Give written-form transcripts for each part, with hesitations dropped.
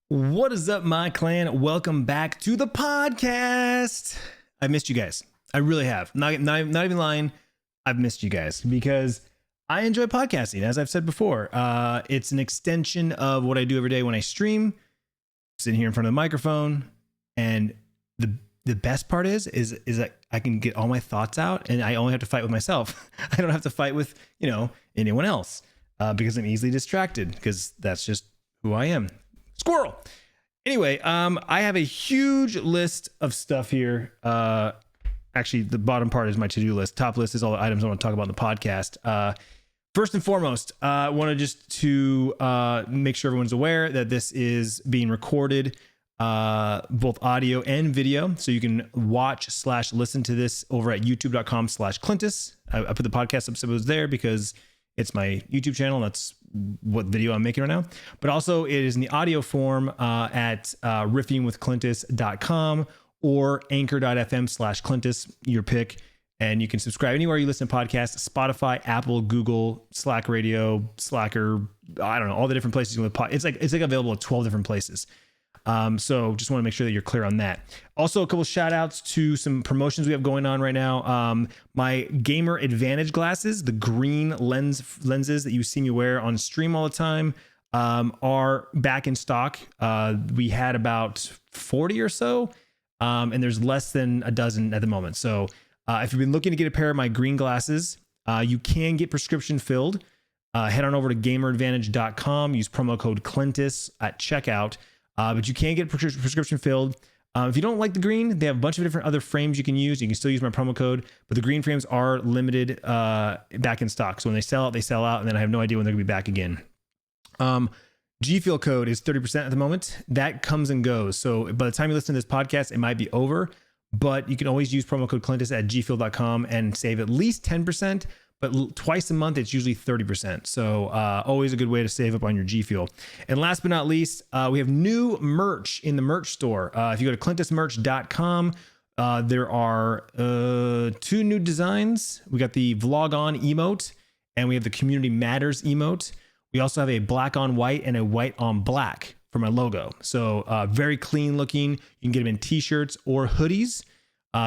What is up, my clan? Welcome back to the podcast. I missed you guys. I really have. Not even lying. I've missed you guys because I enjoy podcasting. As I've said before, it's an extension of what I do every day when I stream, sitting here in front of the microphone. And the best part is that I can get all my thoughts out, and I only have to fight with myself. I don't have to fight with, anyone else because I'm easily distracted because that's just who I am. Squirrel. Anyway, I have a huge list of stuff here. Actually, the bottom part is my to-do list. Top list is all the items I want to talk about in the podcast. First and foremost, I want to make sure everyone's aware that this is being recorded, both audio and video. So you can watch/listen to this over at youtube.com/Clintus. I put the podcast episodes there because it's my YouTube channel. That's what video I'm making right now. But also it is in the audio form at riffingwithclintus.com or anchor.fm/Clintus, your pick. And you can subscribe anywhere you listen to podcasts: Spotify, Apple, Google, Slack Radio, Slacker, I don't know, all the different places you can listen to podcasts. It's like available at 12 different places. So just want to make sure that you're clear on that. Also, a couple shout outs to some promotions we have going on right now. My Gamer Advantage glasses, the green lenses that you see me wear on stream all the time, are back in stock. We had about 40 or so, and there's less than a dozen at the moment. So if you've been looking to get a pair of my green glasses, you can get prescription filled. Head on over to gameradvantage.com, use promo code Clintus at checkout. But you can get prescription filled. If you don't like the green, they have a bunch of different other frames you can use. You can still use my promo code, but the green frames are limited back in stock. So when they sell out, and then I have no idea when they're gonna be back again. G Fuel code is 30% at the moment. That comes and goes. So by the time you listen to this podcast, it might be over, but you can always use promo code Clintus at gfuel.com and save at least 10%. But twice a month, it's usually 30%. So always a good way to save up on your G Fuel. And last but not least, we have new merch in the merch store. If you go to clintusmerch.com, there are 2 new designs. We got the Vlog On emote, and we have the Community Matters emote. We also have a black on white and a white on black for my logo. So very clean looking. You can get them in t-shirts or hoodies.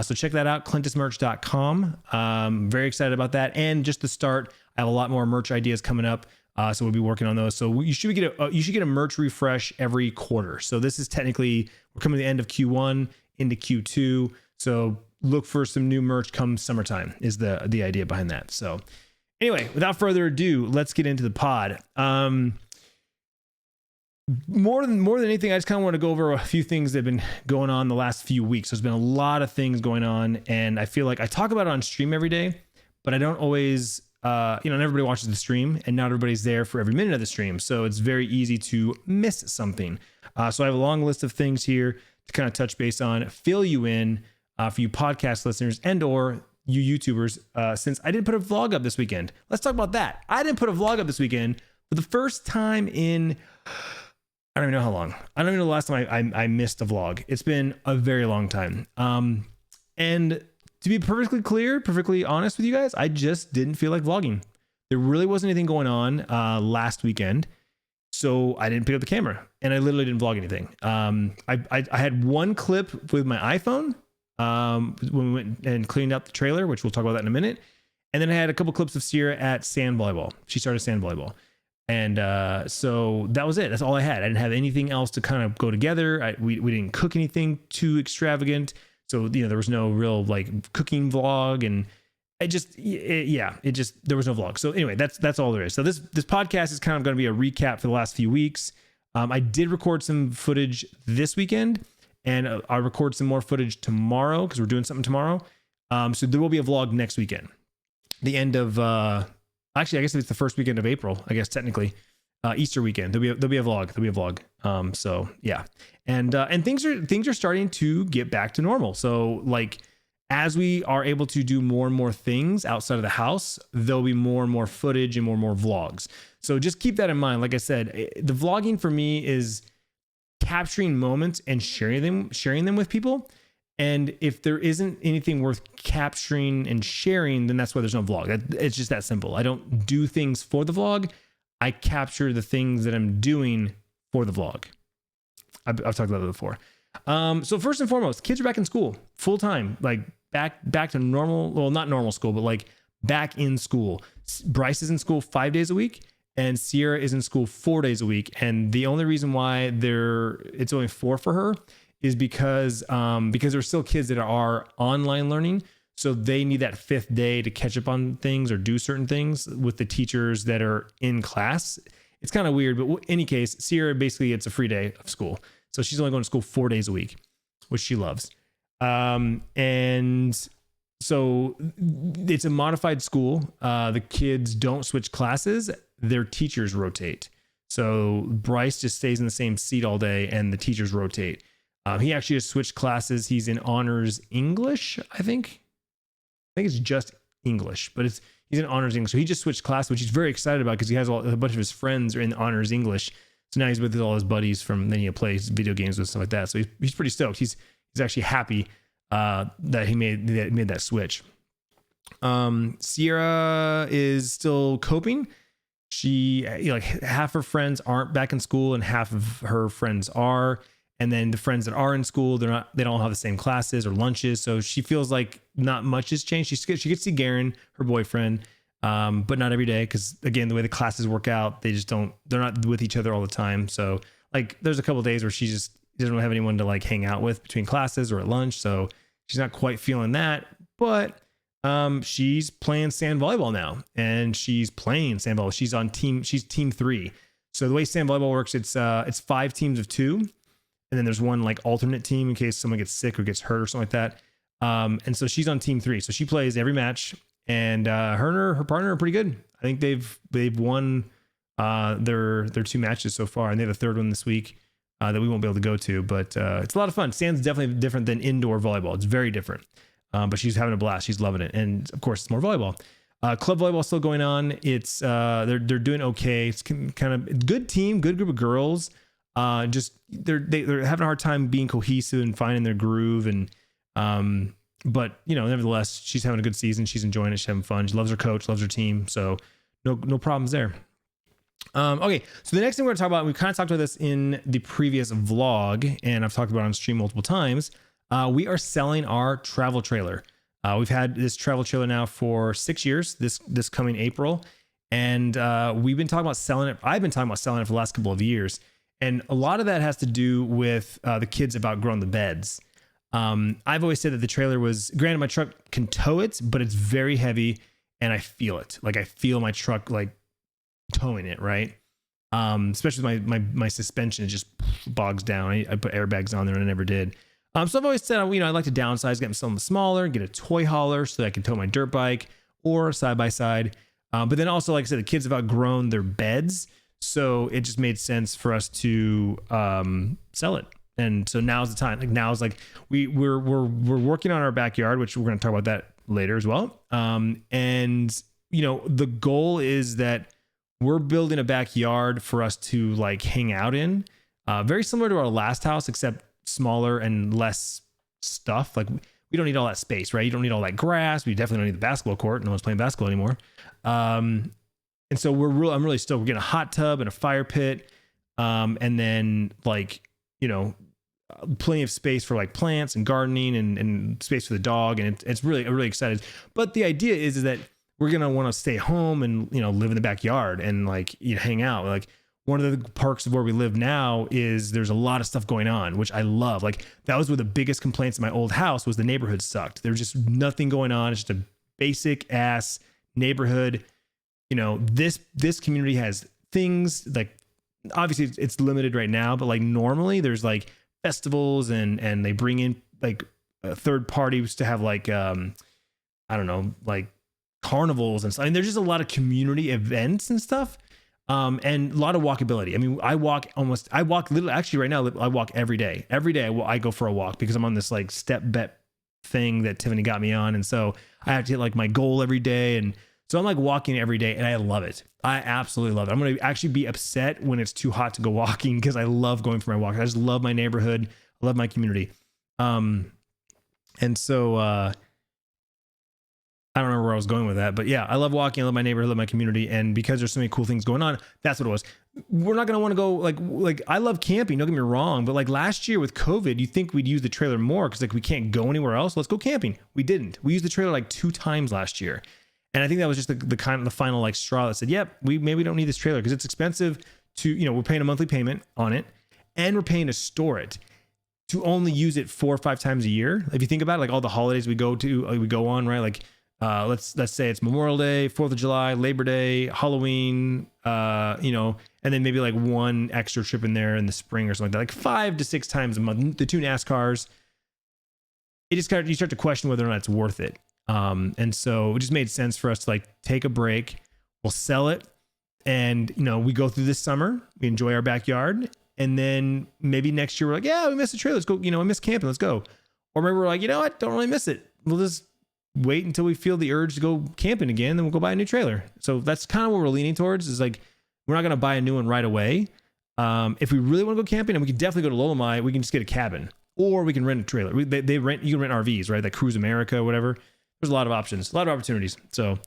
So check that out, clintusmerch.com. Very excited about that. And just to start, I have a lot more merch ideas coming up. So we'll be working on those. So you should get a merch refresh every quarter. So this is technically, we're coming to the end of Q1 into Q2. So look for some new merch come summertime is the idea behind that. So anyway, without further ado, let's get into the pod. More than anything, I just kind of want to go over a few things that have been going on the last few weeks. There's been a lot of things going on, and I feel like I talk about it on stream every day, but I don't always, not everybody watches the stream, and not everybody's there for every minute of the stream. So it's very easy to miss something. So I have a long list of things here to kind of touch base on, fill you in for you podcast listeners and or you YouTubers, since I didn't put a vlog up this weekend. Let's talk about that. I didn't put a vlog up this weekend for the first time in... I don't even know how long. I don't even know the last time I missed a vlog. It's been a very long time. And to be perfectly clear, perfectly honest with you guys, I just didn't feel like vlogging. There really wasn't anything going on last weekend. So I didn't pick up the camera and I literally didn't vlog anything. I had one clip with my iPhone when we went and cleaned up the trailer, which we'll talk about that in a minute. And then I had a couple clips of Sierra at sand volleyball. She started sand volleyball. And so that was it. That's all I had. I didn't have anything else to kind of go together. We didn't cook anything too extravagant. So, there was no real like cooking vlog, and there was no vlog. So anyway, that's all there is. So this podcast is kind of going to be a recap for the last few weeks. I did record some footage this weekend, and I'll record some more footage tomorrow because we're doing something tomorrow. So there will be a vlog next weekend. The end of... Actually, I guess it's the first weekend of April, I guess, technically. Easter weekend. There'll be a vlog. So yeah. And things are starting to get back to normal. So like as we are able to do more and more things outside of the house, there'll be more and more footage and more vlogs. So just keep that in mind. Like I said, the vlogging for me is capturing moments and sharing them with people. And if there isn't anything worth capturing and sharing, then that's why there's no vlog. It's just that simple. I don't do things for the vlog. I capture the things that I'm doing for the vlog. I've talked about it before. So first and foremost, kids are back in school full time, like back to normal. Well, not normal school, but like back in school. Bryce is in school 5 days a week, and Sierra is in school 4 days a week. And the only reason why it's only 4 for her is because there's still kids that are online learning. So they need that 5th day to catch up on things or do certain things with the teachers that are in class. It's kind of weird, but in any case, Sierra, basically it's a free day of school. So she's only going to school 4 days a week, which she loves. And so it's a modified school. The kids don't switch classes. Their teachers rotate. So Bryce just stays in the same seat all day and the teachers rotate. He actually just switched classes. He's in honors English, I think it's just English, but he's in honors English. So he just switched class, which he's very excited about because he has a bunch of his friends are in honors English. So now he's with all his buddies then he plays video games with stuff like that. So he's pretty stoked. He's actually happy that he made that switch. Sierra is still coping. She, half her friends aren't back in school and half of her friends are. And then the friends that are in school, they don't have the same classes or lunches. So she feels like not much has changed. She gets to see Garen, her boyfriend, but not every day. Cause again, the way the classes work out, they're not with each other all the time. So like there's a couple of days where she just doesn't really have anyone to like hang out with between classes or at lunch. So she's not quite feeling that, but she's playing sand volleyball now and she's playing sand volleyball. She's team 3. So the way sand volleyball works, it's 5 teams of 2. And then there's one like alternate team in case someone gets sick or gets hurt or something like that. And so she's on team 3. So she plays every match, and her and her partner are pretty good. I think they've won their 2 matches so far, and they have a 3rd one this week that we won't be able to go to. But it's a lot of fun. Sand's definitely different than indoor volleyball. It's very different. But she's having a blast. She's loving it, and of course, it's more volleyball. Club volleyball is still going on. It's they're doing okay. It's kind of good team, good group of girls. Just they're having a hard time being cohesive and finding their groove, and but nevertheless, she's having a good season. She's enjoying it. She's having fun. She loves her coach, loves her team, so no problems there. Okay, so the next thing we're gonna talk about, we kind of talked about this in the previous vlog, and I've talked about it on stream multiple times. We are selling our travel trailer. We've had this travel trailer now for 6 years. This coming April, and we've been talking about selling it. I've been talking about selling it for the last couple of years. And a lot of that has to do with the kids have outgrown the beds. I've always said that the trailer was, granted my truck can tow it, but it's very heavy and I feel it. Like I feel my truck like towing it, right? Especially my suspension, it just bogs down. I put airbags on there and I never did. So I've always said, I'd like to downsize, get something smaller, get a toy hauler so that I can tow my dirt bike or side by side. But then also, like I said, the kids have outgrown their beds. So it just made sense for us to sell it. And so now's the time. We're working on our backyard, which we're going to talk about that later as well. And the goal is that we're building a backyard for us to like hang out in, very similar to our last house, except smaller and less stuff. Like we don't need all that space, right? You don't need all that grass. We definitely don't need the basketball court. No one's playing basketball anymore. And so I'm really stoked. We're getting a hot tub and a fire pit. And then plenty of space for like plants and gardening and space for the dog. And I'm really excited. But the idea is that we're going to want to stay home and, live in the backyard and hang out. Like one of the perks of where we live now is there's a lot of stuff going on, which I love. Like that was one of the biggest complaints in my old house was the neighborhood sucked. There was just nothing going on. It's just a basic ass neighborhood. This community has things like, obviously it's limited right now, but like normally there's like festivals and they bring in like third parties to have like, like carnivals and stuff. I mean, there's just a lot of community events and stuff. And a lot of walkability. I mean, I walk literally, actually right now, I walk every day. Every day I go for a walk because I'm on this like step bet thing that Tiffany got me on. And so I have to hit like my goal every day. And so I'm like walking every day and I love it. I absolutely love it. I'm going to actually be upset when it's too hot to go walking because I love going for my walk. I just love my neighborhood. I love my community. And so, I don't remember where I was going with that, but yeah, I love walking. I love my neighborhood, I love my community. And because there's so many cool things going on, that's what it was. We're not going to want to go like I love camping. Don't get me wrong. But like last year with COVID, you think we'd use the trailer more because like we can't go anywhere else. Let's go camping. We didn't. We used the trailer like 2 times last year. And I think that was just the kind of the final like straw that said, yep, we maybe don't need this trailer because it's expensive to, you know, we're paying a monthly payment on it and we're paying to store it. To only use it 4 or 5 times a year. If you think about it, like all the holidays we go on, right? Like let's say it's Memorial Day, 4th of July, Labor Day, Halloween, you know, and then maybe like one extra trip in there in the spring or something like that, like 5 to 6 times a month. The 2 NASCARs, it just you start to question whether or not it's worth it. And so it just made sense for us to like take a break. We'll sell it, and you know, we go through this summer, we enjoy our backyard, and then maybe next year we're like, yeah, we miss the trailer, let's go. You know, I miss camping, let's go. Or maybe we're like, you know what, don't really miss it. We'll just wait until we feel the urge to go camping again, then we'll go buy a new trailer. So that's kind of what we're leaning towards, is like, we're not going to buy a new one right away. If we really want to go camping, and we can definitely go to Lolomai, we can just get a cabin, or we can rent a trailer. They rent, you can rent RVs, right? Like Cruise America, whatever. There's a lot of options, a lot of opportunities. So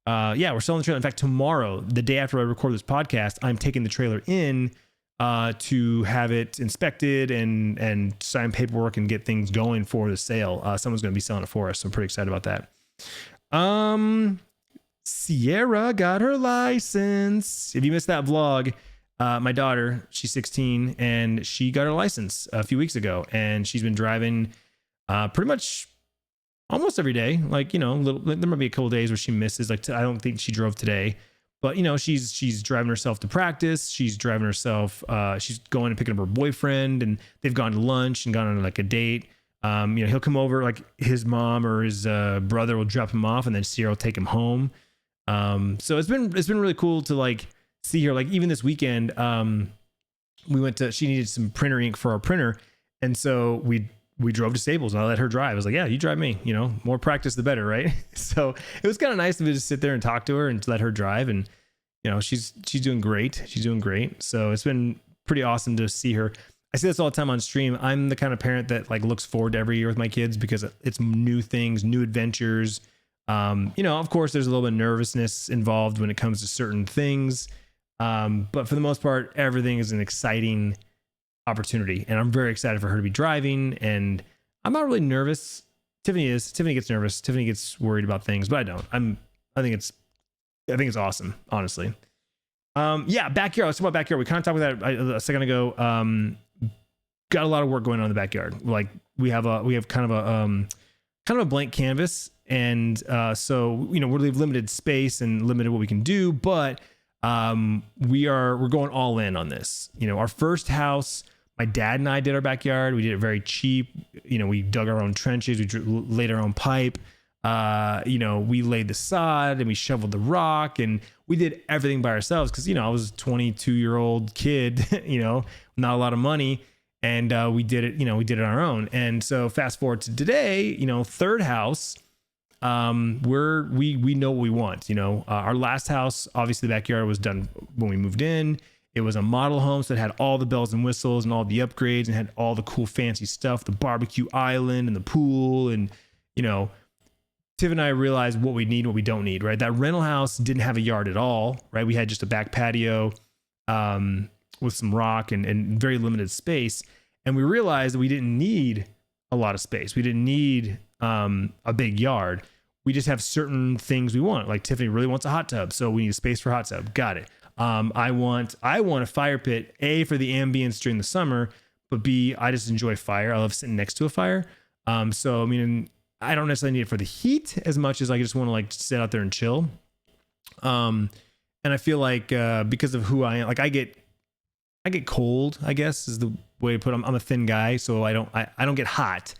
yeah, we're selling the trailer. In fact, tomorrow, the day after I record this podcast, I'm taking the trailer in to have it inspected and sign paperwork and get things going for the sale. Someone's going to be selling it for us, so I'm pretty excited about that. Sierra got her license. If you missed that vlog, my daughter, she's 16, and she got her license a few weeks ago, and she's been driving pretty much almost every day. Like, you know, there might be a couple of days where she misses. Like, I don't think she drove today. But, you know, she's driving herself to practice. She's driving herself. She's going and picking up her boyfriend, and they've gone to lunch and gone on like a date. You know, he'll come over, like his mom or his brother will drop him off, and then Sierra will take him home. So it's been really cool to like see her. Like even this weekend, she needed some printer ink for our printer, and so we drove to Staples, and I let her drive. I was like, yeah, you drive me, you know, more practice, the better. Right. So it was kind of nice to just sit there and talk to her and let her drive. And, you know, she's doing great. She's doing great. So it's been pretty awesome to see her. I say this all the time on stream. I'm the kind of parent that like looks forward to every year with my kids because it's new things, new adventures. You know, of course there's a little bit of nervousness involved when it comes to certain things. But for the most part, everything is an exciting opportunity, and I'm very excited for her to be driving. And I'm not really nervous. Tiffany gets nervous. Tiffany gets worried about things, but I don't. I think it's awesome, honestly. Yeah, backyard. Let's talk about backyard. We kind of talked about that a second ago. Got a lot of work going on in the backyard. Like we have kind of a blank canvas, and so you know, we have limited space and limited what we can do, but we're going all in on this. You know, our first house, my dad and I did our backyard. We did it very cheap. You know, we dug our own trenches. We laid our own pipe. You know, we laid the sod and we shoveled the rock, and we did everything by ourselves. Cause you know, I was a 22-year-old kid, you know, not a lot of money. And, we did it on our own. And so fast forward to today, you know, third house, we know what we want. You know, our last house, obviously the backyard was done when we moved in. It was a model home, so it had all the bells and whistles and all the upgrades and had all the cool fancy stuff, the barbecue island and the pool. And, you know, Tiff and I realized what we need and what we don't need, right? That rental house didn't have a yard at all, right? We had just a back patio with some rock and very limited space. And we realized that we didn't need a lot of space. We didn't need a big yard. We just have certain things we want. Like Tiffany really wants a hot tub, so we need a space for a hot tub. Got it. I want a fire pit, A, for the ambience during the summer, but B, I just enjoy fire. I love sitting next to a fire. So I mean, I don't necessarily need it for the heat as much as I just want to like sit out there and chill. And I feel like because of who I am, like I get cold, I guess is the way to put it. I'm a thin guy, so I don't get hot.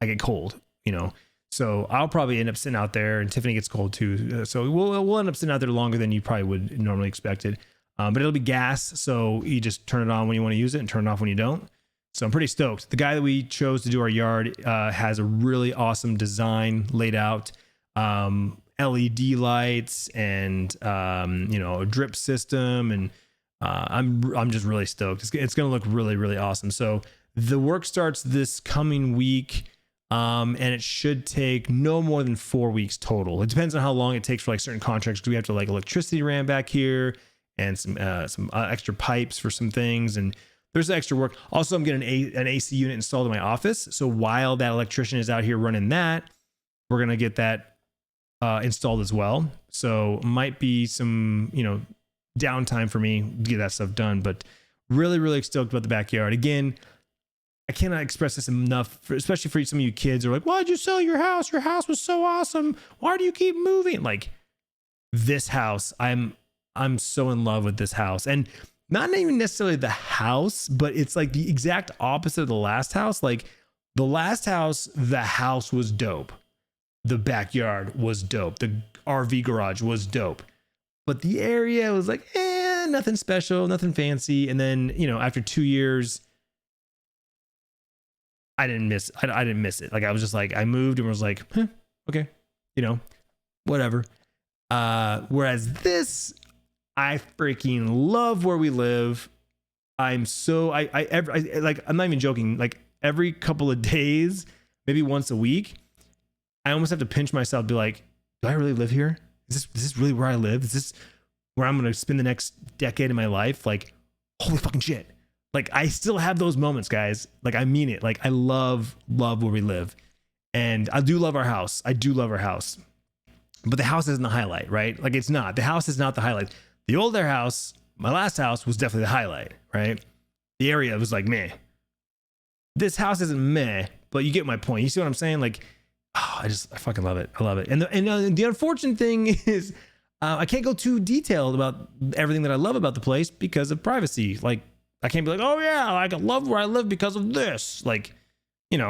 I get cold, you know. So I'll probably end up sitting out there, and Tiffany gets cold too. So we'll end up sitting out there longer than you probably would normally expect it. But it'll be gas, so you just turn it on when you want to use it and turn it off when you don't. So I'm pretty stoked. The guy that we chose to do our yard has a really awesome design laid out, LED lights and you know, a drip system, and I'm just really stoked. It's going to look really, really awesome. So the work starts this coming week. And it should take no more than 4 weeks total. It depends on how long it takes for like certain contracts. Do we have to like electricity ran back here and some extra pipes for some things, and there's extra work. Also, I'm getting an AC unit installed in my office. So while that electrician is out here running that, we're gonna get that installed as well. So might be some downtime for me to get that stuff done. But really, really stoked about the backyard. Again, I cannot express this enough, especially for some of you kids who are like, why'd you sell your house? Your house was so awesome. Why do you keep moving? Like this house, I'm so in love with this house. And not even necessarily the house, but it's like the exact opposite of the last house. Like the last house, the house was dope. The backyard was dope. The RV garage was dope. But the area was like, nothing special, nothing fancy. And then, after 2 years, I didn't miss it. Like I was just like, I moved and was like, okay, whatever. Whereas this, I freaking love where we live. I'm so, I like, I'm not even joking. Like every couple of days, maybe once a week, I almost have to pinch myself, be like, do I really live here? Is this really where I live? Is this where I'm going to spend the next decade of my life? Like, holy fucking shit. Like I still have those moments, guys. Like I mean it. Like I love where we live, and I do love our house. I do love our house, but the house isn't the highlight, right? Like it's not. The house is not the highlight. The older house, my last house, was definitely the highlight, right? The area was like meh. This house isn't meh, but you get my point. You see what I'm saying? Like, I fucking love it. I love it. And the unfortunate thing is, I can't go too detailed about everything that I love about the place because of privacy. Like. I can't be like, oh yeah, like I love where I live because of this. Like, it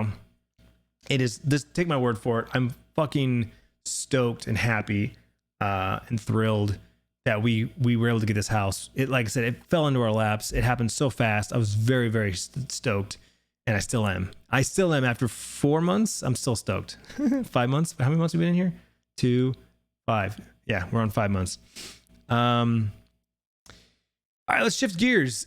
is this. Take my word for it. I'm fucking stoked and happy and thrilled that we were able to get this house. It, like I said, it fell into our laps. It happened so fast. I was very, very stoked, and I still am. After 4 months. I'm still stoked. 5 months. How many months have we been in here? 2, 5. Yeah, we're on 5 months. All right, let's shift gears.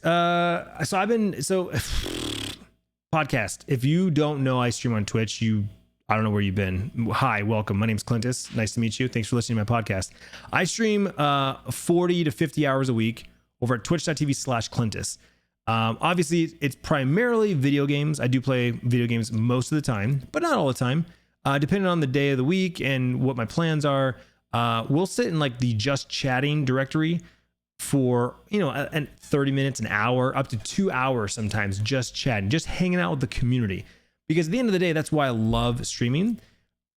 Podcast. If you don't know, I stream on Twitch. I don't know where you've been. Hi, welcome. My name's Clintus. Nice to meet you. Thanks for listening to my podcast. I stream 40 to 50 hours a week over at Twitch.tv/Clintus. Obviously, it's primarily video games. I do play video games most of the time, but not all the time. Depending on the day of the week and what my plans are, we'll sit in like the just chatting directory for 30 minutes, an hour, up to 2 hours sometimes, just chatting, just hanging out with the community. Because at the end of the day, that's why I love streaming.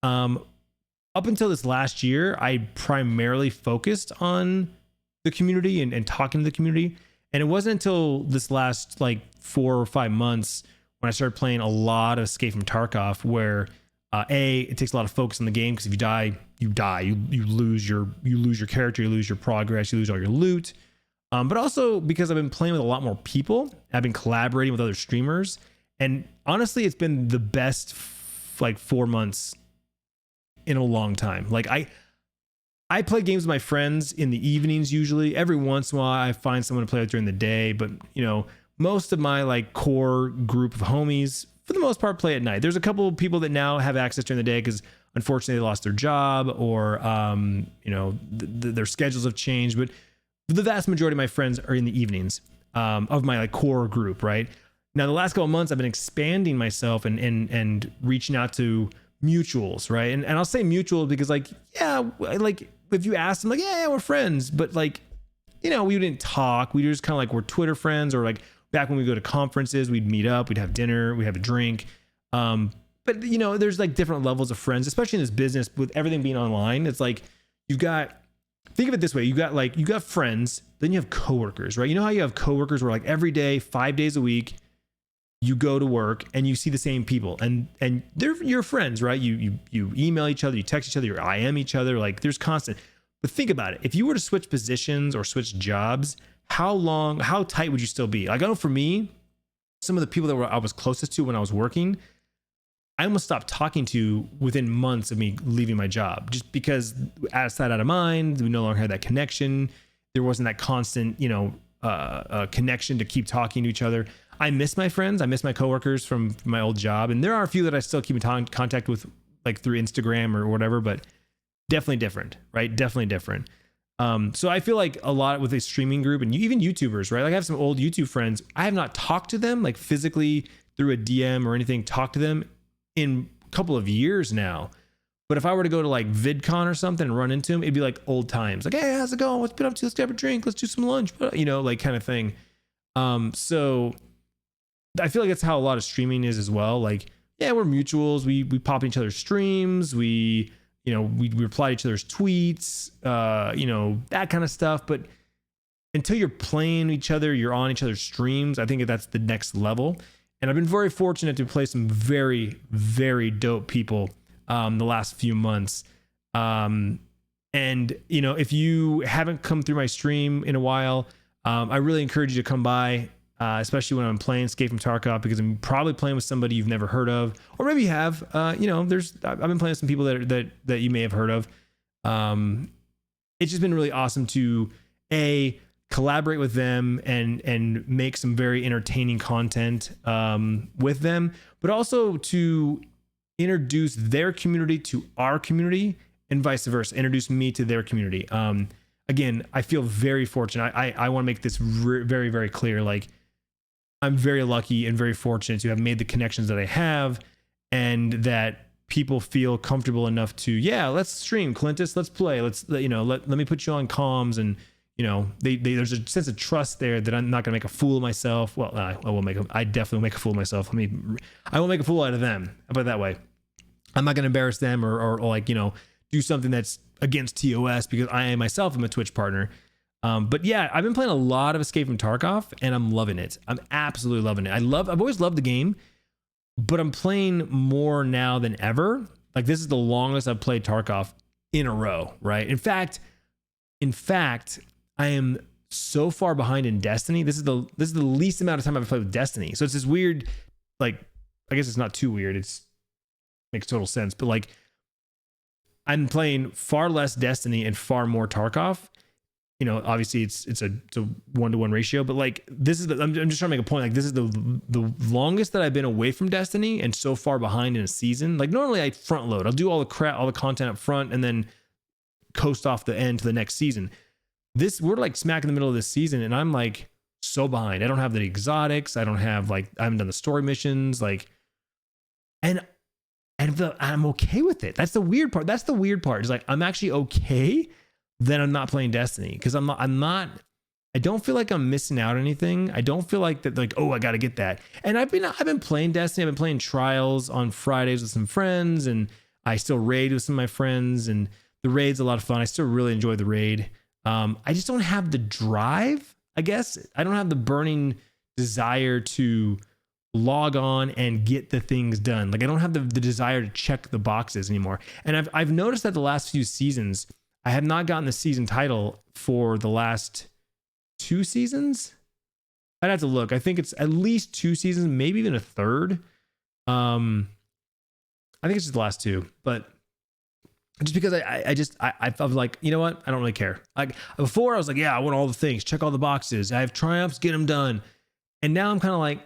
Up until this last year, I primarily focused on the community and talking to the community. And it wasn't until this last like 4 or 5 months when I started playing a lot of Escape from Tarkov, where it takes a lot of focus on the game, because if you die, you die. You lose your character, you lose your progress, you lose all your loot. But also because I've been playing with a lot more people, I've been collaborating with other streamers, and honestly, it's been the best 4 months in a long time. Like I play games with my friends in the evenings usually. Every once in a while, I find someone to play with during the day, but most of my like core group of homies, for the most part, play at night. There's a couple of people that now have access during the day because unfortunately they lost their job, or their schedules have changed. But the vast majority of my friends are in the evenings of my like core group. Right now, the last couple of months, I've been expanding myself and reaching out to mutuals. Right, and I'll say mutual because if you ask them, like, yeah, we're friends, but we didn't talk. We just kind of like we're Twitter friends, or like back when we go to conferences, we'd meet up, we'd have dinner, we'd have a drink. But there's like different levels of friends, especially in this business with everything being online. It's like think of it this way. You got friends, then you have coworkers, right? You know how you have coworkers where like every day, 5 days a week, you go to work and you see the same people, and they're your friends, right? You email each other, you text each other, you IM each other, like there's constant. But think about it. If you were to switch positions or switch jobs, how tight would you still be? Like, I know for me, some of the people that I was closest to when I was working, I almost stopped talking to within months of me leaving my job, just because out of sight, out of mind, we no longer had that connection. There wasn't that constant, connection to keep talking to each other. I miss my friends. I miss my coworkers from my old job. And there are a few that I still keep in contact with, like through Instagram or whatever, but definitely different, right? Definitely different. So I feel like a lot with a streaming group and even YouTubers, right? Like I have some old YouTube friends. I have not talked to them like physically through a DM or anything, talked to them in a couple of years now. But if I were to go to like VidCon or something and run into them, it'd be like old times. Like, hey, how's it going? What's been up to? Let's grab a drink. Let's do some lunch, you know, like kind of thing. So I feel like that's how a lot of streaming is as well. Like, yeah, we're mutuals. We pop in each other's streams. We reply to each other's tweets, that kind of stuff. But until you're playing each other, you're on each other's streams. I think that's the next level. And I've been very fortunate to play some very, very dope people the last few months. And, if you haven't come through my stream in a while, I really encourage you to come by, especially when I'm playing Escape from Tarkov, because I'm probably playing with somebody you've never heard of, or maybe you have. I've been playing with some people that you may have heard of. It's just been really awesome to collaborate with them and make some very entertaining content with them, but also to introduce their community to our community and vice versa. Introduce me to their community. Again, I feel very fortunate. I want to make this very, very clear. Like, I'm very lucky and very fortunate to have made the connections that I have, and that people feel comfortable enough to, let's stream, Clintus, let's play, let me put you on comms. And, there's a sense of trust there that I'm not going to make a fool of myself. Well, I definitely will make a fool of myself. I will make a fool out of them. How about it that way? I'm not going to embarrass them or do something that's against TOS, because I myself am a Twitch partner. But yeah, I've been playing a lot of Escape from Tarkov, and I'm loving it. I'm absolutely loving it. I've always loved the game, but I'm playing more now than ever. Like, this is the longest I've played Tarkov in a row, right? In fact, I am so far behind in Destiny. This is the least amount of time I've played with Destiny. So it's this weird, like, I guess it's not too weird. Makes total sense. But like, I'm playing far less Destiny and far more Tarkov. Obviously it's a 1-to-1 ratio, but like, this is I'm just trying to make a point. Like, this is the longest that I've been away from Destiny and so far behind in a season. Like, normally I front load. I'll do all the content up front and then coast off the end to the next season. We're like smack in the middle of this season, and I'm like so behind. I don't have the exotics. I haven't done the story missions. Like, and I'm okay with it. That's the weird part. It's like, I'm actually okay that I'm not playing Destiny, because I don't feel like I'm missing out on anything. I don't feel like that, like, oh, I got to get that. And I've been playing Destiny. I've been playing Trials on Fridays with some friends, and I still raid with some of my friends, and the raid's a lot of fun. I still really enjoy the raid. I just don't have the drive, I guess. I don't have the burning desire to log on and get the things done. Like, I don't have the desire to check the boxes anymore. And I've noticed that the last few seasons, I have not gotten the season title for the last 2 seasons. I'd have to look. I think it's at least 2 seasons, maybe even a third. I think it's just the last 2, but just because I was like, you know what? I don't really care. Like, before I was like, yeah, I want all the things, check all the boxes. I have triumphs, get them done. And now I'm kind of like,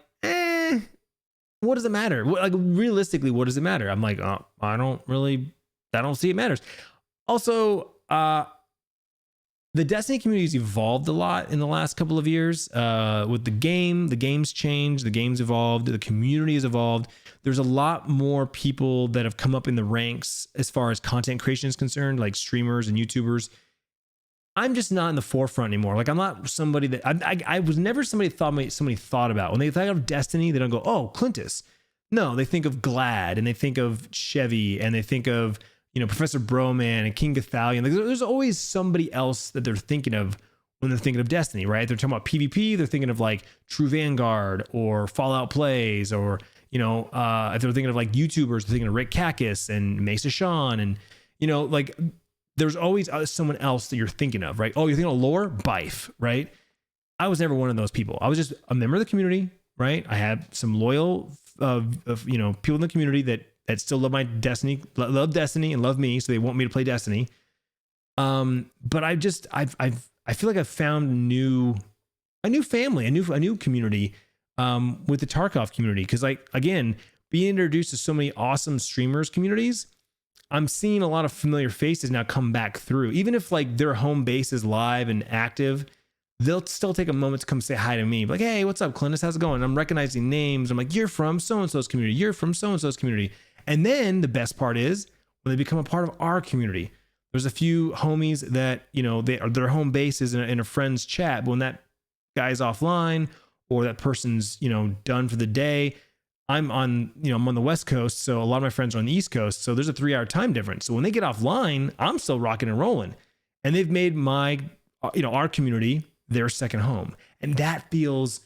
what does it matter? Like, realistically, what does it matter? I'm like, oh, I don't see it matters. Also, the Destiny community's evolved a lot in the last couple of years. With the game's changed, the game's evolved, the community has evolved. There's a lot more people that have come up in the ranks as far as content creation is concerned, like streamers and YouTubers. I'm just not in the forefront anymore. Like, I'm not somebody that I was never somebody thought about. When they think of Destiny, they don't go, oh, Clintus. No, they think of Glad, and they think of Chevy, and they think of, Professor Broman and King Gathalion. Like, there's always somebody else that they're thinking of when they're thinking of Destiny, right? They're talking about PvP. They're thinking of like True Vanguard or Fallout Plays, or, if they're thinking of like YouTubers, they're thinking of Rick Kakis and Mesa Sean, and, like, there's always someone else that you're thinking of, right? Oh, you're thinking of Lore? Bife, right? I was never one of those people. I was just a member of the community, right? I had some loyal, people in the community that still love my Destiny, love Destiny and love me, so they want me to play Destiny. But I feel like I've found a new family, a new community with the Tarkov community. Because like, again, being introduced to so many awesome streamers communities, I'm seeing a lot of familiar faces now come back through. Even if like their home base is live and active, they'll still take a moment to come say hi to me. Like, hey, what's up, Clintus? How's it going? I'm recognizing names. I'm like, you're from so-and-so's community. You're from so-and-so's community. And then the best part is when they become a part of our community. There's a few homies that, you know, their home base is in a friend's chat. But when that guy's offline or that person's, you know, done for the day, I'm on the West Coast. So a lot of my friends are on the East Coast. So there's a 3-hour time difference. So when they get offline, I'm still rocking and rolling. And they've made my, our community their second home. And that feels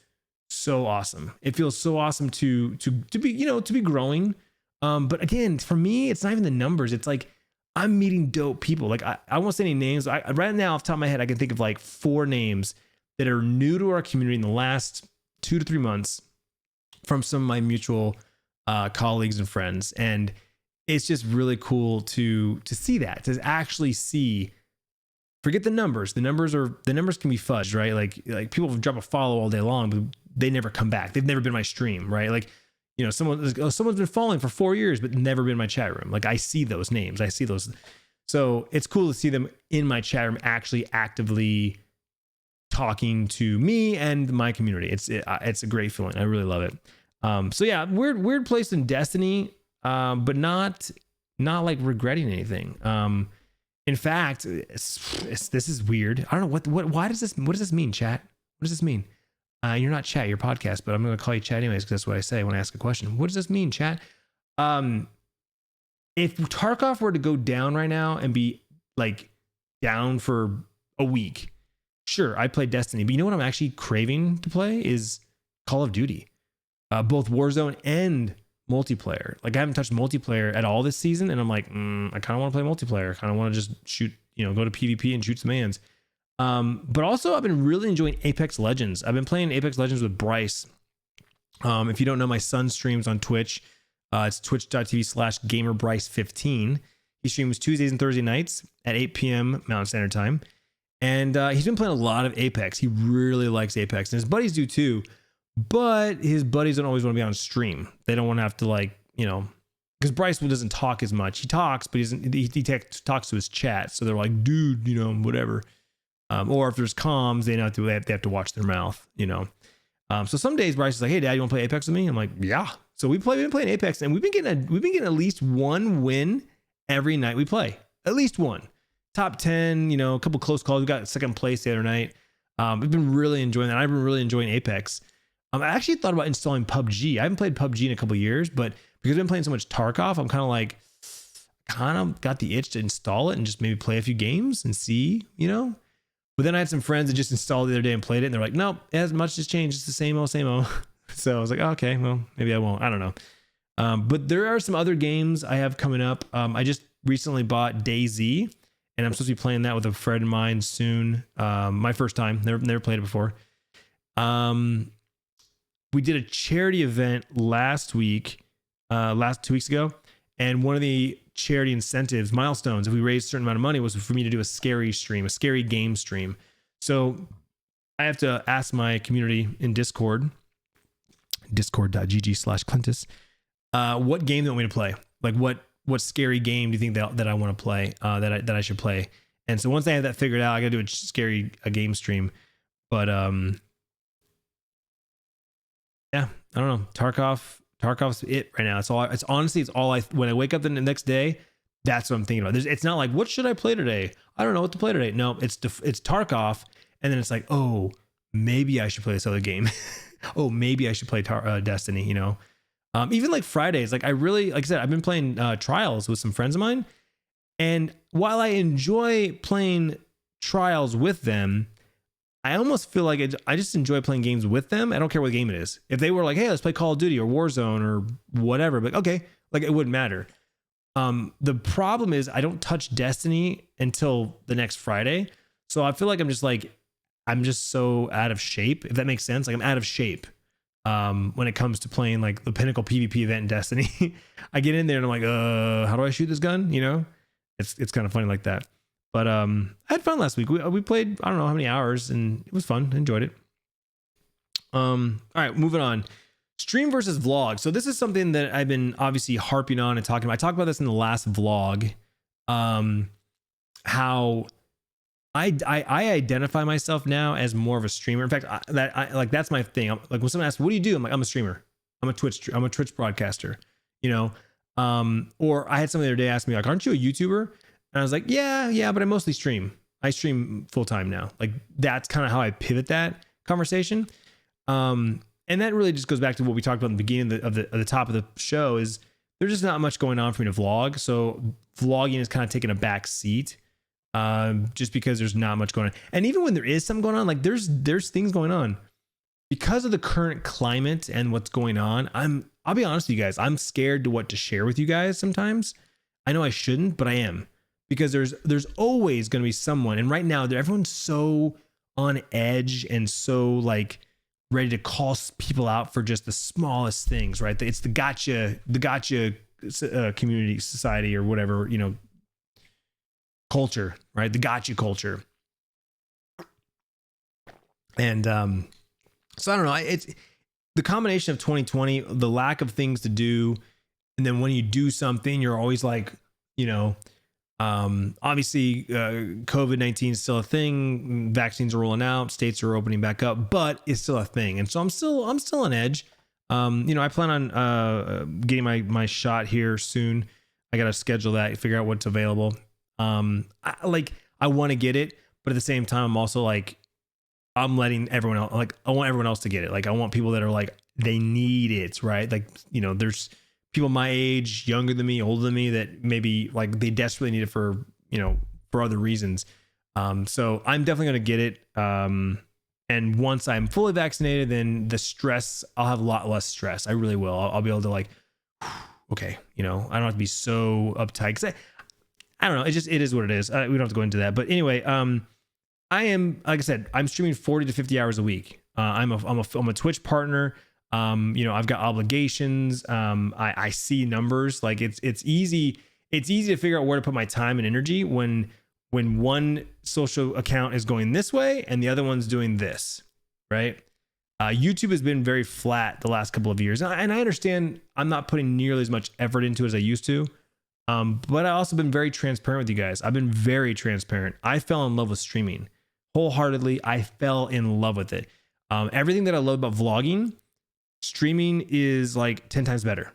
so awesome. It feels so awesome to be growing. But again, for me, it's not even the numbers. It's like, I'm meeting dope people. Like I won't say any names. Right now off the top of my head, I can think of like 4 names that are new to our community in the last 2 to 3 months from some of my mutual colleagues and friends. And it's just really cool to see that, to actually see, forget the numbers. The numbers can be fudged, right? Like people drop a follow all day long, but they never come back. They've never been my stream, right? Like, someone's been following for 4 years, but never been in my chat room. Like I see those names. I see those. So it's cool to see them in my chat room, actually actively talking to me and my community. It's a great feeling. I really love it. So yeah, weird place in Destiny, but not like regretting anything. In fact, this is weird. I don't know what does this mean, chat? What does this mean? You're not chat, you're podcast, but I'm going to call you chat anyways, because that's what I say when I ask a question. What does this mean, chat? If Tarkov were to go down right now and be like down for a week, sure, I play Destiny, but you know what I'm actually craving to play is Call of Duty, both Warzone and multiplayer. Like I haven't touched multiplayer at all this season, and I'm like, I kind of want to play multiplayer. I kind of want to just shoot, go to PvP and shoot some mans. But also I've been really enjoying Apex Legends. I've been playing Apex Legends with Bryce. If you don't know, my son streams on Twitch. It's twitch.tv/gamerbryce15. He streams Tuesdays and Thursday nights at 8 p.m. Mountain Standard Time. And he's been playing a lot of Apex. He really likes Apex, and his buddies do too. But his buddies don't always want to be on stream. They don't want to have to because Bryce doesn't talk as much. He talks, but he talks to his chat. So they're like, dude, whatever. Or if there's comms, they have to watch their mouth, So some days Bryce is like, hey, Dad, you want to play Apex with me? I'm like, yeah. So we've been playing Apex, and we've been getting at least one win every night we play. At least one. Top 10, a couple close calls. We got second place the other night. We've been really enjoying that. I've been really enjoying Apex. I actually thought about installing PUBG. I haven't played PUBG in a couple of years, but because I've been playing so much Tarkov, I'm kind of got the itch to install it and just maybe play a few games and see, But then I had some friends that just installed it the other day and played it, and they're like, nope, as much has changed. It's the same old. So I was like, oh, okay, well, maybe I won't. I don't know. But there are some other games I have coming up. I just recently bought DayZ, and I'm supposed to be playing that with a friend of mine soon. My first time. Never played it before. We did a charity event last 2 weeks ago, and one of the charity incentives, milestones, if we raised a certain amount of money, was for me to do a scary game stream. So I have to ask my community in Discord, discord.gg/Clintus, what game they want me to play. Like what scary game do you think that I want to play, that I should play? And so once I have that figured out, I got to do a game stream. But yeah, I don't know. Tarkov's it right now. It's honestly all when I wake up the next day, that's what I'm thinking about. It's not like, what should I play today? I don't know what to play today. No, it's Tarkov. And then it's like, oh, maybe I should play this other game. Oh, maybe I should play Destiny, even like Fridays. Like I said, I've been playing Trials with some friends of mine. And while I enjoy playing Trials with them, I almost feel like I just enjoy playing games with them. I don't care what game it is. If they were like, hey, let's play Call of Duty or Warzone or whatever, but okay, like it wouldn't matter. The problem is I don't touch Destiny until the next Friday. So I feel like I'm just so out of shape, if that makes sense. Like I'm out of shape when it comes to playing like the pinnacle PvP event in Destiny. I get in there and I'm like, how do I shoot this gun? It's kind of funny like that. But I had fun last week. We played, I don't know how many hours, and it was fun. I enjoyed it. All right, moving on. Stream versus vlog. So this is something that I've been obviously harping on and talking about. I talked about this in the last vlog. How I identify myself now as more of a streamer. In fact, that's my thing. Like when someone asks, "What do you do?" I'm like, "I'm a streamer. I'm a Twitch broadcaster." You know, or I had someone the other day ask me like, "Aren't you a YouTuber?" And I was like, "Yeah, but I mostly stream. I stream full time now." Like that's kind of how I pivot that conversation. And that really just goes back to what we talked about in the beginning of the top of the show. Is there's just not much going on for me to vlog, so vlogging is kind of taking a back seat. Just because there's not much going on. And even when there is something going on, like there's things going on because of the current climate and what's going on. I'll be honest with you guys. I'm scared to what to share with you guys sometimes. I know I shouldn't, but I am, because there's always going to be someone. And right now everyone's so on edge and so like ready to call people out for just the smallest things, right? It's the gotcha community, society, or whatever, you know, culture, right? The gotcha culture. And so I don't know, it's the combination of 2020, the lack of things to do, and then when you do something, you're always like, you know, obviously COVID-19 is still a thing, vaccines are rolling out, states are opening back up, but it's still a thing. And so I'm still on edge. You know, I plan on getting my shot here soon. I got to schedule that, figure out what's available. I want to get it, but at the same time, I'm also like, I'm letting everyone else, like, I want everyone else to get it. Like, I want people that are like, they need it, right? Like, you know, there's people my age, younger than me, older than me, that maybe like they desperately need it for, you know, for other reasons. So I'm definitely going to get it. And once I'm fully vaccinated, then the stress, I'll have a lot less stress. I really will. I'll be able to like, okay, you know, I don't have to be so uptight, because I don't know. It is what it is. We don't have to go into that. But anyway, I am, like I said, I'm streaming 40 to 50 hours a week. I'm a Twitch partner. You know, I've got obligations. I see numbers. Like it's easy to figure out where to put my time and energy when one social account is going this way and the other one's doing this, right? YouTube has been very flat the last couple of years. And I understand I'm not putting nearly as much effort into it as I used to. But I also been very transparent with you guys. I've been very transparent. I fell in love with streaming wholeheartedly. I fell in love with it. Everything that I love about vlogging, streaming is like 10 times better.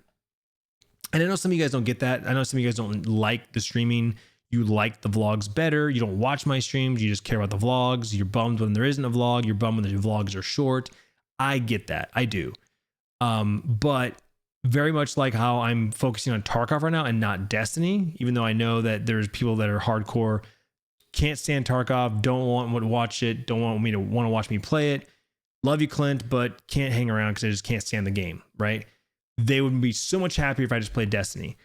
And I know some of you guys don't get that. I know some of you guys don't like the streaming. You like the vlogs better. You don't watch my streams. You just care about the vlogs. You're bummed when there isn't a vlog. You're bummed when the vlogs are short. I get that. I do. But very much like how I'm focusing on Tarkov right now and not Destiny, even though I know that there's people that are hardcore, can't stand Tarkov, don't want to watch it, don't want to watch me play it. Love you, Clint, but can't hang around because I just can't stand the game, right? They would be so much happier if I just played Destiny.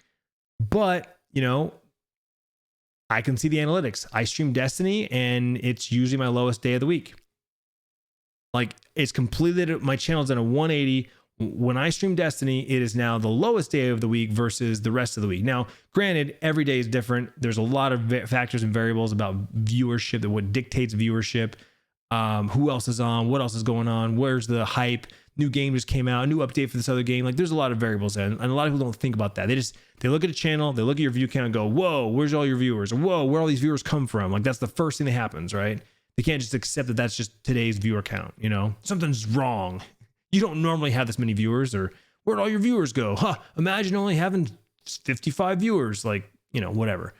But, you know, I can see the analytics. I stream Destiny and it's usually my lowest day of the week. Like, it's completely, my channel's done a 180. When I stream Destiny, it is now the lowest day of the week versus the rest of the week. Now, granted, every day is different. There's a lot of factors and variables about viewership, that what dictates viewership, who else is on, what else is going on, where's the hype, new game just came out, new update for this other game. Like, there's a lot of variables, and a lot of people don't think about that. They look at a channel, they look at your view count and go, whoa, where's all your viewers? Or, whoa, where all these viewers come from? Like, that's the first thing that happens, right? They can't just accept that that's just today's viewer count, you know? Something's wrong. You don't normally have this many viewers, or where'd all your viewers go? Imagine only having 55 viewers, like, you know, whatever.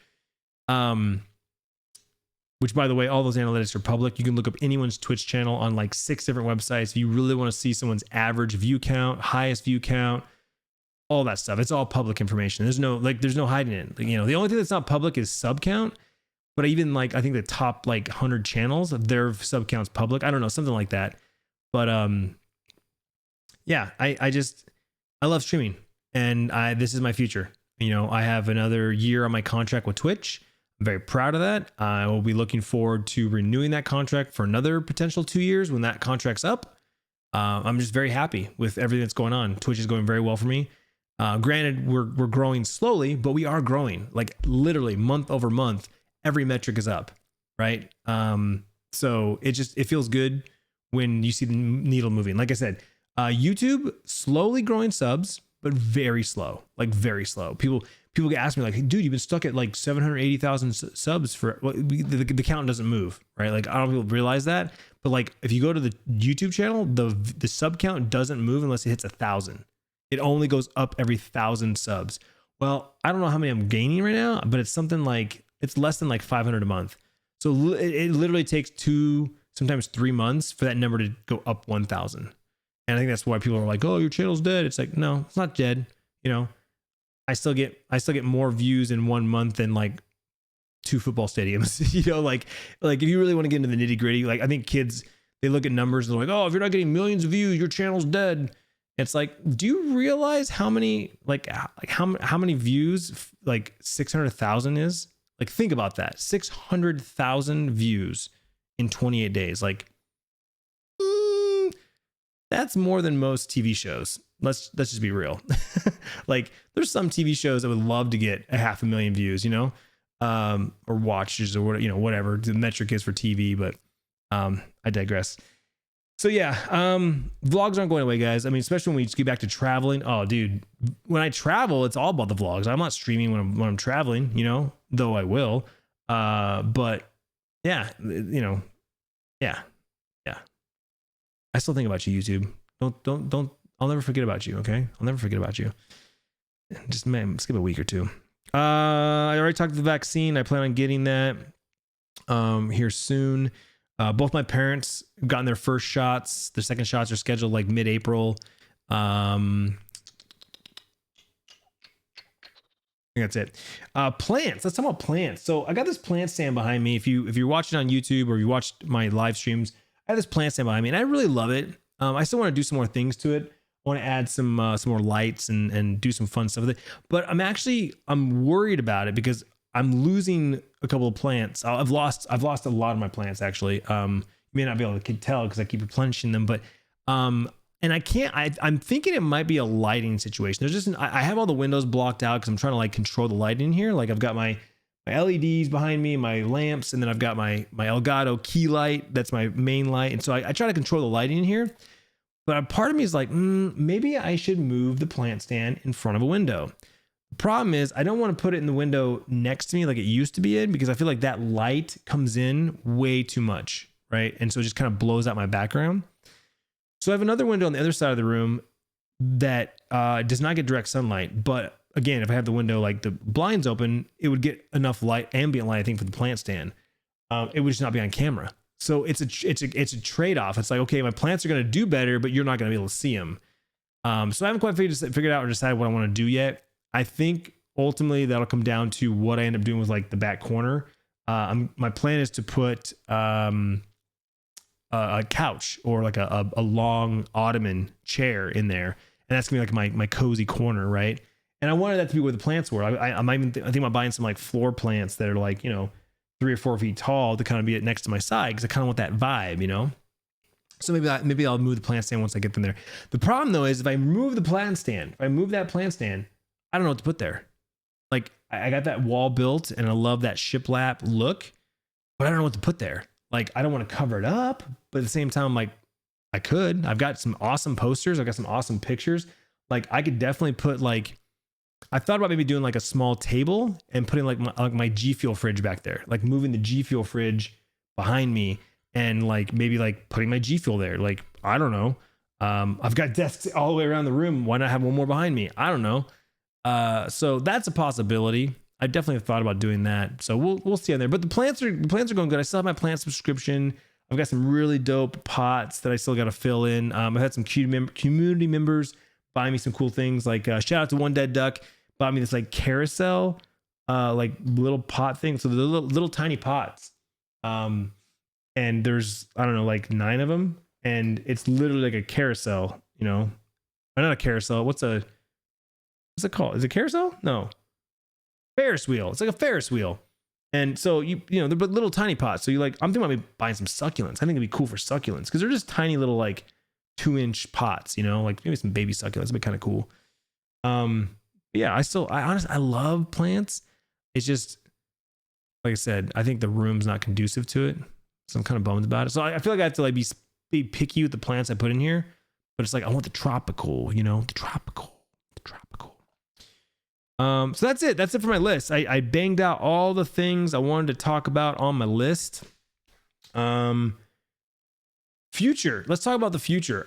Which, by the way, all those analytics are public. You can look up anyone's Twitch channel on like 6 different websites. If you really want to see someone's average view count, highest view count, all that stuff, it's all public information. There's no hiding it. You know, the only thing that's not public is sub count. But even like, I think the top like 100 channels, their sub count's public. I don't know, something like that. But yeah, I love streaming, and this is my future. You know, I have another year on my contract with Twitch. I'm very proud of that. I will be looking forward to renewing that contract for another potential 2 years when that contract's up. I'm just very happy with everything that's going on. Twitch is going very well for me. Granted, we're growing slowly, but we are growing. Like literally month over month, every metric is up, right? So it feels good when you see the needle moving. Like I said, YouTube slowly growing subs, but very slow, like very slow. People ask me like, hey, dude, you've been stuck at like 780,000 subs for the count doesn't move, right? Like I don't know if people realize that, but like if you go to the YouTube channel, the sub count doesn't move unless it hits 1,000. It only goes up every 1,000 subs. Well, I don't know how many I'm gaining right now, but it's something like, it's less than like 500 a month. So it literally takes 2, sometimes 3 months for that number to go up 1,000. And I think that's why people are like, oh, your channel's dead. It's like, no, it's not dead. You know, I still get more views in 1 month than like 2 football stadiums. You know, like if you really want to get into the nitty gritty, like I think kids, they look at numbers and they're like, oh, if you're not getting millions of views, your channel's dead. It's like, do you realize how many how many views like 600,000 is? Like think about that. 600,000 views in 28 days. Like that's more than most TV shows. Let's just be real. Like there's some TV shows that would love to get 500,000 views, you know, or watches or whatever, you know, whatever the metric is for TV, but I digress. So yeah, vlogs aren't going away, guys. I mean, especially when we just get back to traveling. Oh, dude, when I travel, it's all about the vlogs. I'm not streaming when I'm traveling, you know, though I will. But yeah, you know, yeah. I still think about you, YouTube. Don't. I'll never forget about you. Okay, I'll never forget about you. Just skip a week or two. I already talked about the vaccine. I plan on getting that here soon. Both my parents gotten their first shots. Their second shots are scheduled like mid-April. I think that's it. Plants. Let's talk about plants. So I got this plant stand behind me. If you're watching on YouTube or you watched my live streams, I have this plant stand behind me, and I really love it. I still want to do some more things to it. I want to add some more lights and do some fun stuff with it. But I'm worried about it because I'm losing a couple of plants. I've lost a lot of my plants actually. You may not be able to tell because I keep replenishing them, but and I'm thinking it might be a lighting situation. I have all the windows blocked out because I'm trying to like control the lighting in here. Like I've got my LEDs behind me, my lamps, and then I've got my Elgato key light. That's my main light. And so I try to control the lighting in here. But a part of me is like, maybe I should move the plant stand in front of a window. The problem is I don't want to put it in the window next to me like it used to be in, because I feel like that light comes in way too much, right? And so it just kind of blows out my background. So I have another window on the other side of the room that does not get direct sunlight. But again, if I have the window, like the blinds open, it would get enough light, ambient light, I think, for the plant stand. It would just not be on camera. So it's a trade-off. It's like, okay, my plants are going to do better, but you're not going to be able to see them. So I haven't quite figured out or decided what I want to do yet. I think ultimately that'll come down to what I end up doing with like the back corner. My plan is to put a couch or like a long ottoman chair in there, and that's gonna be like my cozy corner, right? And I wanted that to be where the plants were. I think about buying some like floor plants that are like, you know, 3 or 4 feet tall to kind of be next to my side, because I kind of want that vibe, you know. So maybe I'll move the plant stand once I get them there. The problem though is if I move that plant stand, I don't know what to put there. Like I got that wall built and I love that shiplap look, but I don't know what to put there. Like I don't want to cover it up, but at the same time, I'm like, I've got some awesome posters. I've got some awesome pictures. Like I could definitely put like, I thought about maybe doing like a small table and putting like my G Fuel fridge back there, like moving the G Fuel fridge behind me and like maybe like putting my G Fuel there. Like, I don't know. I've got desks all the way around the room. Why not have one more behind me? I don't know. So that's a possibility. I definitely have thought about doing that. So we'll see on there. But the plants are going good. I still have my plant subscription. I've got some really dope pots that I still got to fill in. I've had some community members buy me some cool things. Like shout out to One Dead Duck, bought me this like carousel, like little pot thing. So the little tiny pots. And there's, I don't know, like 9 of them. And it's literally like a carousel, you know, or not a carousel. What's it called? Is it carousel? No. Ferris wheel. It's like a Ferris wheel. And so you know, they're little tiny pots. So you like, I'm thinking about maybe buying some succulents. I think it'd be cool for succulents because they're just tiny little like 2-inch pots, you know, like maybe some baby succulents. It'd be kind of cool. Yeah, I honestly, I love plants. It's just, like I said, I think the room's not conducive to it. So I'm kind of bummed about it. So I feel like I have to like be be picky with the plants I put in here, but it's like, I want the tropical, the tropical. So that's it. That's it for my list. I banged out all the things I wanted to talk about on my list. Future. Let's talk about the future.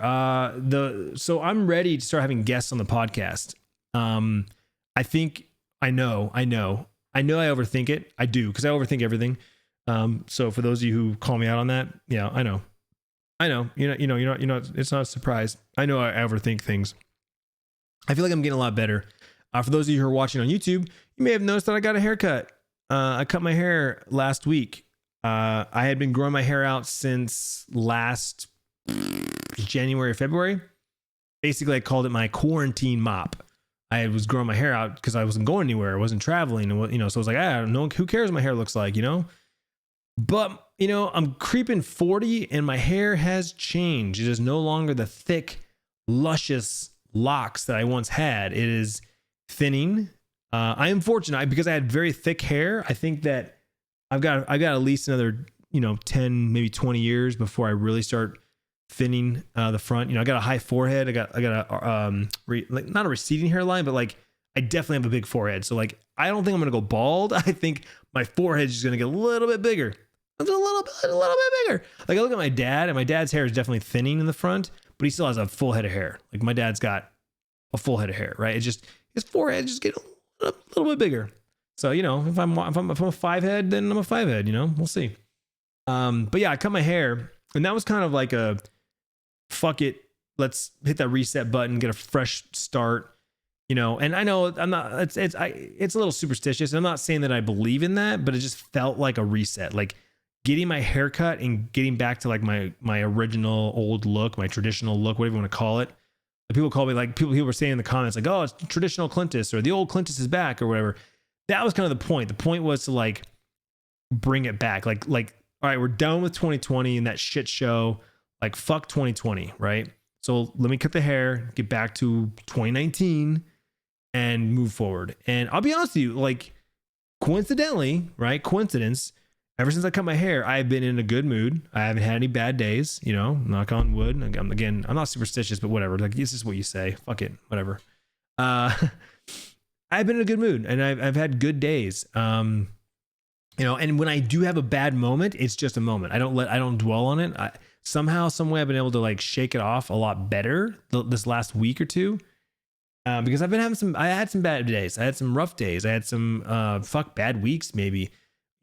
So I'm ready to start having guests on the podcast. I think I know I overthink it. I do, because I overthink everything. So for those of you who call me out on that, yeah, I know. It's not a surprise. I know I overthink things. I feel like I'm getting a lot better. For those of you who are watching on YouTube, you may have noticed that I got a haircut. I cut my hair last week. I had been growing my hair out since last January, February. Basically, I called it my quarantine mop. I was growing my hair out because I wasn't going anywhere. I wasn't traveling. And, so I was like, I don't know, who cares what my hair looks like, But, I'm creeping 40 and my hair has changed. It is no longer the thick, luscious locks that I once had. It is thinning. I am fortunate because I had very thick hair. I think that I got at least another, 10, maybe 20 years before I really start thinning the front. I got a high forehead. I got a not a receding hairline, but like I definitely have a big forehead. So like I don't think I'm gonna go bald. I think my forehead is just gonna get a little bit bigger. A little bit bigger. Like I look at my dad, and my dad's hair is definitely thinning in the front, but he still has a full head of hair. Like my dad's got a full head of hair, right? It's just his forehead just get a little bit bigger. So if I'm a 5 head, then I'm a 5 head. We'll see. But yeah, I cut my hair, and that was kind of like a fuck it. Let's hit that reset button, get a fresh start. And I know I'm not. It's a little superstitious. I'm not saying that I believe in that, but it just felt like a reset, like getting my haircut and getting back to like my original old look, my traditional look, whatever you want to call it. People call me like people were saying in the comments like, oh, it's traditional Clintus, or the old Clintus is back, or whatever. That was kind of the point. The point was to like bring it back. Like, all right, we're done with 2020 and that shit show. Like, fuck 2020, right? So let me cut the hair, get back to 2019 and move forward. And I'll be honest with you, like coincidentally, right? Coincidence. Ever since I cut my hair, I've been in a good mood. I haven't had any bad days, knock on wood. I'm not superstitious, but whatever. Like, this is what you say. Fuck it. Whatever. I've been in a good mood, and I've had good days. And when I do have a bad moment, it's just a moment. I don't dwell on it. Somehow, some way I've been able to like shake it off a lot better this last week or two. Because I had some bad days. I had some rough days. I had some bad weeks maybe.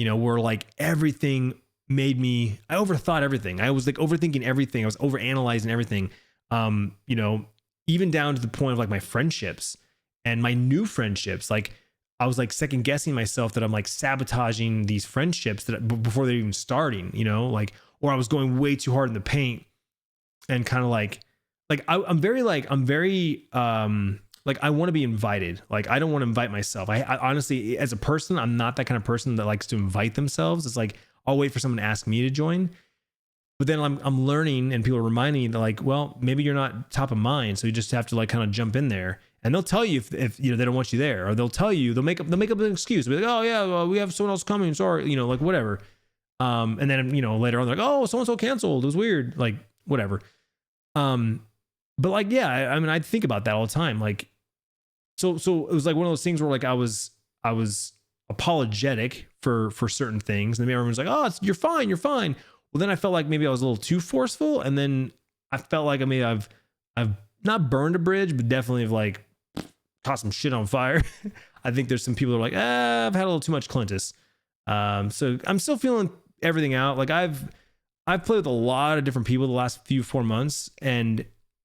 Where like everything made me, I overthought everything. I was like overthinking everything. I was overanalyzing everything. Even down to the point of like my friendships and my new friendships. Like I was like second guessing myself that I'm like sabotaging these friendships before they're even starting, or I was going way too hard in the paint and kind of I'm very I want to be invited. Like, I don't want to invite myself. I honestly, as a person, I'm not that kind of person that likes to invite themselves. It's like, I'll wait for someone to ask me to join. But then I'm learning, and people are reminding me that like, well, maybe you're not top of mind. So you just have to like kind of jump in there, and they'll tell you if they don't want you there, or they'll make up an excuse. They'll be like, oh yeah, well, we have someone else coming. Sorry, like whatever. And then, later on they're like, oh, so-and-so canceled. It was weird. Like whatever. But like, yeah, I think about that all the time. Like, So it was like one of those things where like I was apologetic for certain things, and then everyone's like, "Oh, you're fine." Well, then I felt like maybe I was a little too forceful, and then I felt like I've not burned a bridge, but definitely have like caught some shit on fire. I think there's some people that are like, I've had a little too much Clintus. So I'm still feeling everything out. Like I've played with a lot of different people the last 4 months, and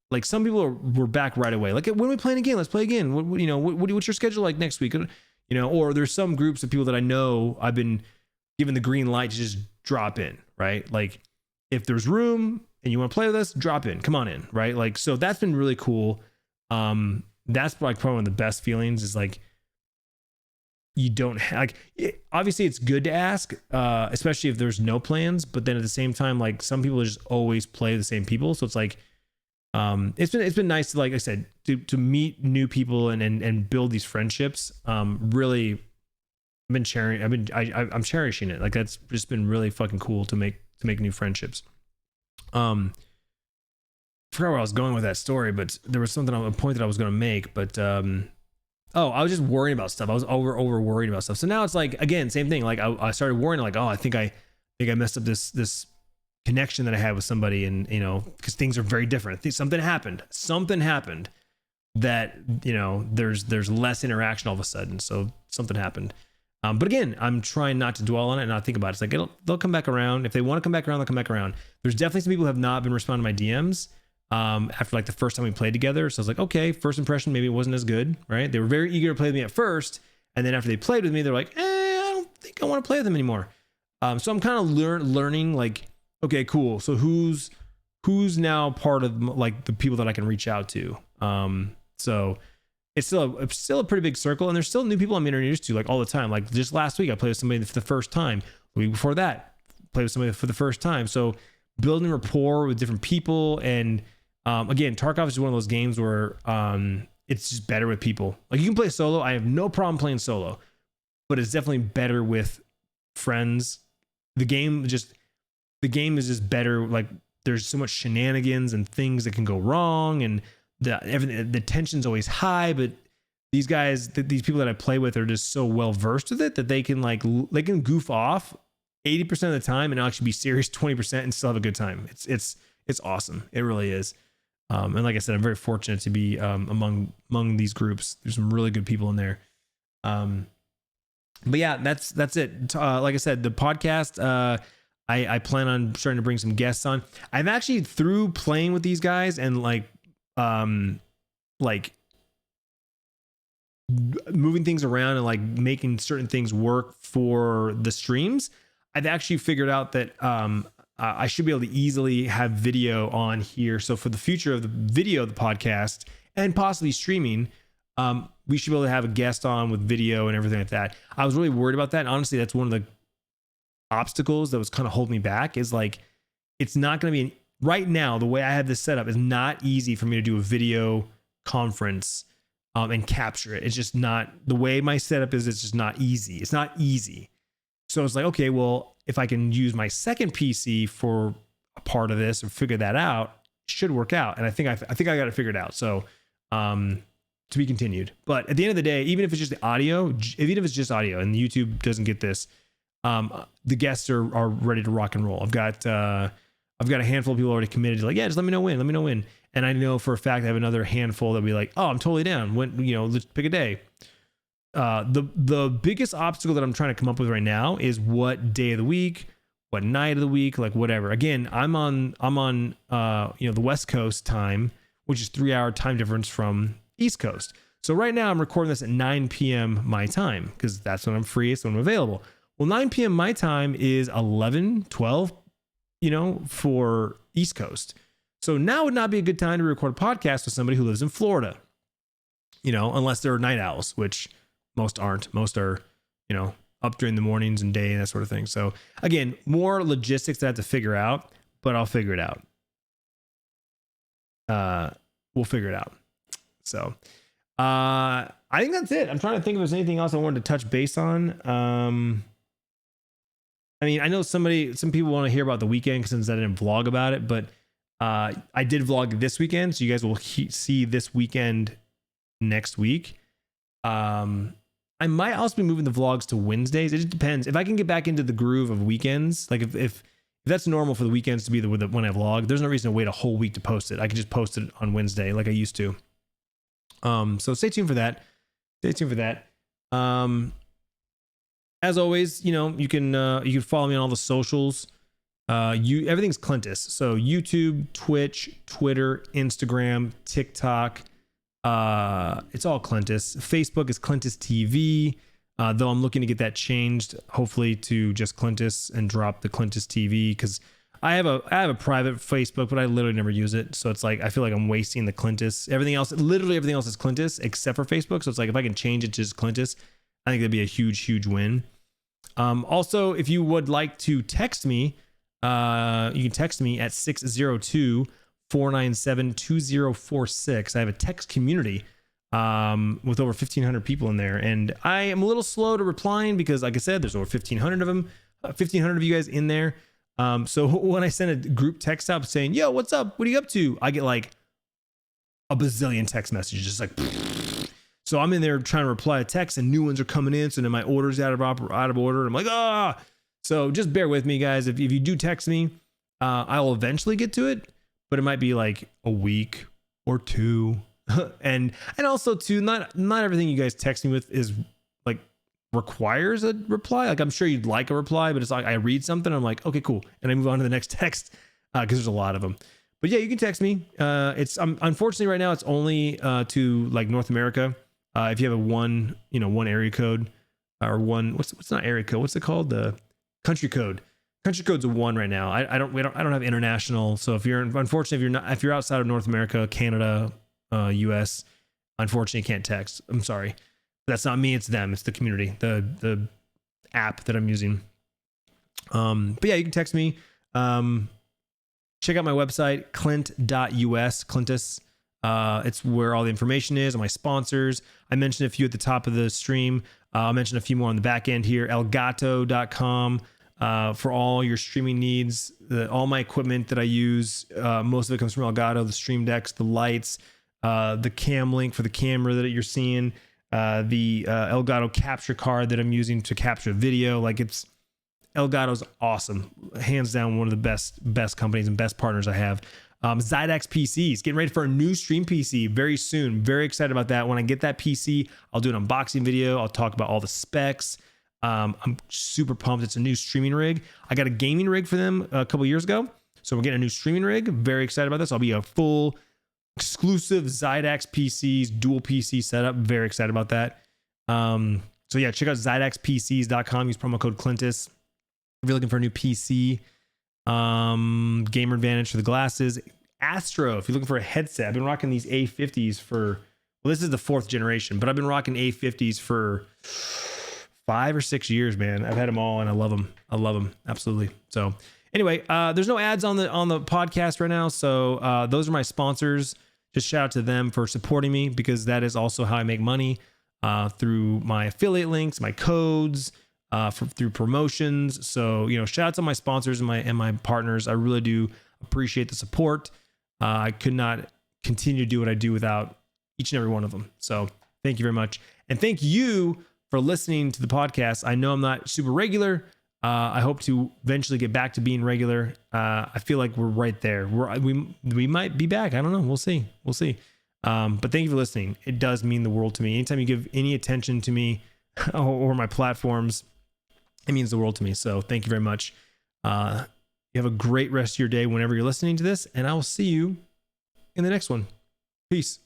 like some people were back right away. Like, when are we playing again? Let's play again. What's your schedule like next week? Or there's some groups of people that I know I've been given the green light to just drop in, right? Like if there's room and you want to play with us, drop in, come on in. Right. Like, so that's been really cool. That's like probably one of the best feelings is like, you don't obviously it's good to ask, especially if there's no plans, but then at the same time, like some people just always play the same people. So it's like, it's been nice to, like I said, to meet new people and build these friendships. Really I'm cherishing it. Like that's just been really fucking cool to make new friendships. forgot where I was going with that story, but there was a point that I was going to make, but, I was just worrying about stuff. I was over worried about stuff. So now it's like, again, same thing. Like I started worrying like, I think I messed up this connection that I had with somebody, and, you know, cause things are very different. Something happened that, you know, there's less interaction all of a sudden. So something happened. But again, I'm trying not to dwell on it and not think about it. It's like, they'll come back around. If they want to come back around, they'll come back around. There's definitely some people who have not been responding to my DMs after like the first time we played together. So I was like, okay, first impression, maybe it wasn't as good, right? They were very eager to play with me at first. And then after they played with me, they're like, I don't think I want to play with them anymore. So I'm kind of learning like, okay, cool. So who's now part of like the people that I can reach out to? So it's still a pretty big circle, and there's still new people I'm introduced to like all the time. Like just last week, I played with somebody for the first time. The week before that, played with somebody for the first time. So building rapport with different people, and again, Tarkov is one of those games where it's just better with people. Like you can play solo. I have no problem playing solo, but it's definitely better with friends. The game is just better. Like there's so much shenanigans and things that can go wrong, and the tension's always high, but these guys, these people that I play with are just so well versed with it that they can goof off 80% of the time and actually be serious 20% and still have a good time. It's awesome. It really is. And like I said, I'm very fortunate to be among these groups. There's some really good people in there. But yeah, that's it. Like I said, the podcast, I plan on starting to bring some guests on. I've actually, through playing with these guys and like moving things around and like making certain things work for the streams, I've actually figured out that I should be able to easily have video on here. So for the future of the video of the podcast and possibly streaming, we should be able to have a guest on with video and everything like that. I was really worried about that. And honestly, that's one of the obstacles that was kind of holding me back, is like, it's not going to be right now. The way I have this set up is not easy for me to do a video conference and capture it. It's just not the way my setup is. It's just not easy. It's not easy. So it's like, okay, well, if I can use my second PC for a part of this or figure that out, it should work out. And I think I got it figured out. So, to be continued. But at the end of the day, even if it's just the audio, even if it's just audio and YouTube doesn't get this, the guests are ready to rock and roll. I've got a handful of people already committed to like, yeah, just let me know when. And I know for a fact I have another handful that'll be like, oh, I'm totally down. When, you know, let's pick a day. The biggest obstacle that I'm trying to come up with right now is what day of the week, what night of the week, like whatever. Again, I'm on the West Coast time, which is 3-hour time difference from East Coast. So right now I'm recording this at 9 p.m. my time, because that's when I'm free. It's when I'm available. Well, 9 p.m. my time is 11, 12, for East Coast. So now would not be a good time to record a podcast with somebody who lives in Florida, unless they're night owls, which most aren't. Most are, up during the mornings and day and that sort of thing. So again, more logistics that I have to figure out, but I'll figure it out. We'll figure it out. So I think that's it. I'm trying to think if there's anything else I wanted to touch base on. I mean, I know some people want to hear about the weekend since I didn't vlog about it, but I did vlog this weekend, so you guys will see this weekend next week. I might also be moving the vlogs to Wednesdays. It just depends. If I can get back into the groove of weekends, like if that's normal for the weekends to be when I vlog, there's no reason to wait a whole week to post it. I can just post it on Wednesday like I used to. So stay tuned for that. As always, you can follow me on all the socials. Everything's Clintus. So YouTube, Twitch, Twitter, Instagram, TikTok. It's all Clintus. Facebook is Clintus.tv. Though I'm looking to get that changed, hopefully to just Clintus and drop the Clintus.tv, because I have a private Facebook, but I literally never use it. So it's like, I feel like I'm wasting the Clintus. Literally everything else is Clintus except for Facebook. So it's like, if I can change it to just Clintus, I think that'd be a huge, huge win. Also, if you would like to text me, you can text me at 602-497-2046. I have a text community with over 1,500 people in there, and I am a little slow to replying because, like I said, there's over 1,500 of them, 1,500 of you guys in there. So when I send a group text out saying, yo, what's up? What are you up to? I get like a bazillion text messages, just like, so I'm in there trying to reply to text and new ones are coming in. So then my order's out of order. I'm like, so just bear with me, guys. If you do text me, I'll eventually get to it, but it might be like a week or two. and also too, not everything you guys text me with is like requires a reply. Like I'm sure you'd like a reply, but it's like I read something, I'm like, okay, cool, and I move on to the next text because there's a lot of them. But yeah, you can text me. It's unfortunately right now it's only to like North America. If you have one area code or one, what's not area code? What's it called? The country code. Country code's a 1 right now. I don't have international. So if you're outside of North America, Canada, US, unfortunately you can't text. I'm sorry. That's not me, it's them. It's the community, the app that I'm using. But yeah, you can text me. Check out my website, Clint.us, Clintus. It's where all the information is, and my sponsors. I mentioned a few at the top of the stream. I'll mention a few more on the back end here. Elgato.com for all your streaming needs. All my equipment that I use, most of it comes from Elgato, the stream decks, the lights, the cam link for the camera that you're seeing, the Elgato capture card that I'm using to capture video. Like Elgato's awesome. Hands down, one of the best companies and best partners I have. Zydax PCs, getting ready for a new stream PC very soon. Very excited about that. When I get that PC, I'll do an unboxing video. I'll talk about all the specs. I'm super pumped. It's a new streaming rig. I got a gaming rig for them a couple years ago. So we're getting a new streaming rig. Very excited about this. I'll be a full exclusive Zydax PCs, dual PC setup. Very excited about that. So yeah, check out ZydaxPCs.com. Use promo code Clintus. If you're looking for a new PC, Gamer Advantage for the glasses. Astro, if you're looking for a headset. I've been rocking these A50s for, well, this is the 4th generation, but I've been rocking A50s for 5 or 6 years, man. I've had them all and I love them. Absolutely. So anyway, there's no ads on the podcast right now. So those are my sponsors. Just shout out to them for supporting me, because that is also how I make money, through my affiliate links, my codes, through promotions. So, shout out to my sponsors and my partners. I really do appreciate the support. I could not continue to do what I do without each and every one of them. So thank you very much. And thank you for listening to the podcast. I know I'm not super regular. I hope to eventually get back to being regular. I feel like we're right there. We might be back. I don't know. We'll see. But thank you for listening. It does mean the world to me. Anytime you give any attention to me or my platforms, it means the world to me. So thank you very much. You have a great rest of your day whenever you're listening to this, and I will see you in the next one. Peace.